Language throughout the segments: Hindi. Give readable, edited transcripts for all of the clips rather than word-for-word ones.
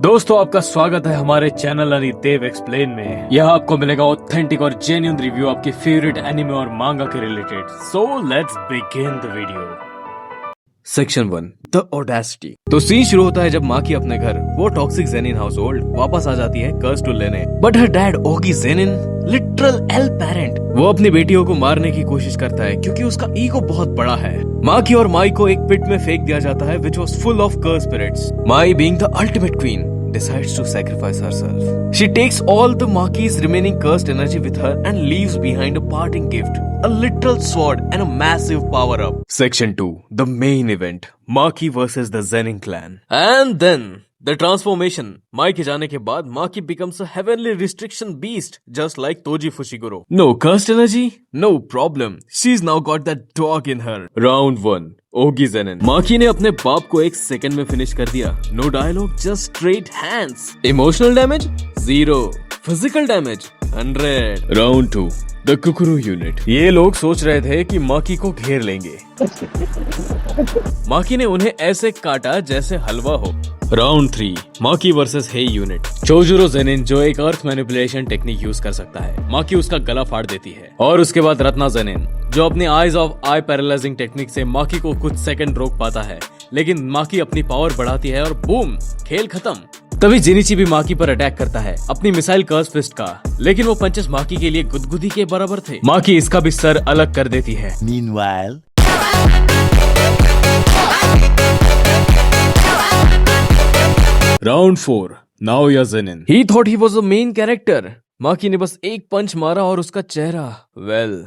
दोस्तों आपका स्वागत है हमारे चैनल अनिदेव एक्सप्लेन में। यहाँ आपको मिलेगा ऑथेंटिक और जेन्युइन रिव्यू आपके फेवरेट एनिमे और मांगा के related. So let's begin the video. Section 1 the audacity. तो सीन शुरू होता है जब माँ की अपने घर वो टॉक्सिक जेनिन हाउस होल्ड वापस आ जाती है कर्स टू लेने। बट हर डैड ओगी जेनिन लिटरल एल पेरेंट वो अपनी बेटियों को मारने की कोशिश करता है क्योंकि उसका ईगो बहुत बड़ा है। माकी और माई को एक पिट में फेंक दिया जाता है which was full of cursed spirits. Mai being the ultimate queen decides to sacrifice herself. She takes all the Maki's remaining cursed energy with her and leaves behind a parting gift, a literal sword and a massive power up. Section 2 the main event, Maki versus the Zenin clan. And then the transformation. Mai के जाने के बाद Maki becomes a heavenly restriction beast just like Toji Fushiguro. No cursed energy? No problem. She's now got that dog in her. Round 1 Ogi Zenin. Maki ने अपने बाप को एक सेकंड में फिनिश कर दिया। No dialogue, just straight hands. Emotional damage 0, physical damage 100। Round 2 the Kukuru unit. ये लोग सोच रहे थे कि माकी को घेर लेंगे। माकी ने उन्हें ऐसे काटा जैसे हलवा हो। राउंड 3 माकी वर्सेस हे यूनिट। चोजुरो जेनिन जो एक अर्थ मैनिपुलेशन टेक्निक यूज कर सकता है, माकी उसका गला फाड़ देती है। और उसके बाद रत्ना जेनिन जो अपनी eyes of I paralysing technique से माकी को कुछ सेकंड रोक पाता है, लेकिन माकी अपनी पावर बढ़ाती है और बूम, खेल खत्म। तभी जेनिची भी माकी पर अटैक करता है अपनी मिसाइल कर्स फिस्ट का, लेकिन वो पंचेस माकी के लिए गुदगुदी के बराबर थे। माकी इसका भी सर अलग कर देती है। Meanwhile, round 4 Naoya Zenin. He thought he was a main character. Maki ने बस एक पंच मारा और उसका चेहरा well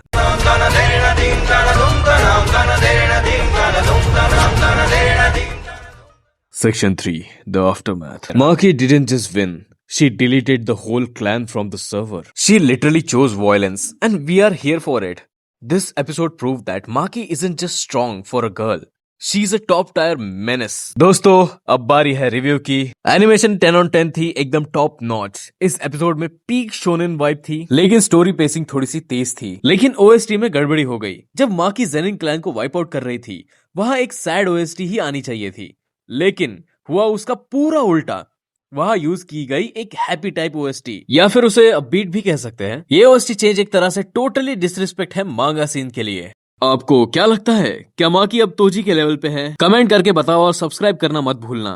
Section 3 The Aftermath. Maki didn't just win. She deleted the whole clan from the server. She literally chose violence and we are here for it. This episode proved that Maki isn't just strong for a girl. She's a top tier menace. दोस्तों अब बारी है रिव्यू की। एनिमेशन 10 on 10 थी, एकदम टॉप नॉच। इस एपिसोड में पीक शोनेन वाइब थी, लेकिन स्टोरी पेसिंग थोड़ी सी तेज थी। लेकिन ओएसटी में गड़बड़ी हो गई। जब माकी जेनिन क्लैन को वाइप आउट कर रही थी, वहां एक सैड ओएसटी ही आनी चाहिए थी, लेकिन हुआ उसका पूरा उल्टा। वहां यूज की गई एक हैप्पी टाइप ओएसटी, या फिर उसे अपबीट भी कह सकते हैं। ये ओएसटी चेंज एक तरह से टोटली डिसरिस्पेक्ट है मांगा सीन के लिए। आपको क्या लगता है, क्या माकी अब तोजी के लेवल पे है? कमेंट करके बताओ और सब्सक्राइब करना मत भूलना।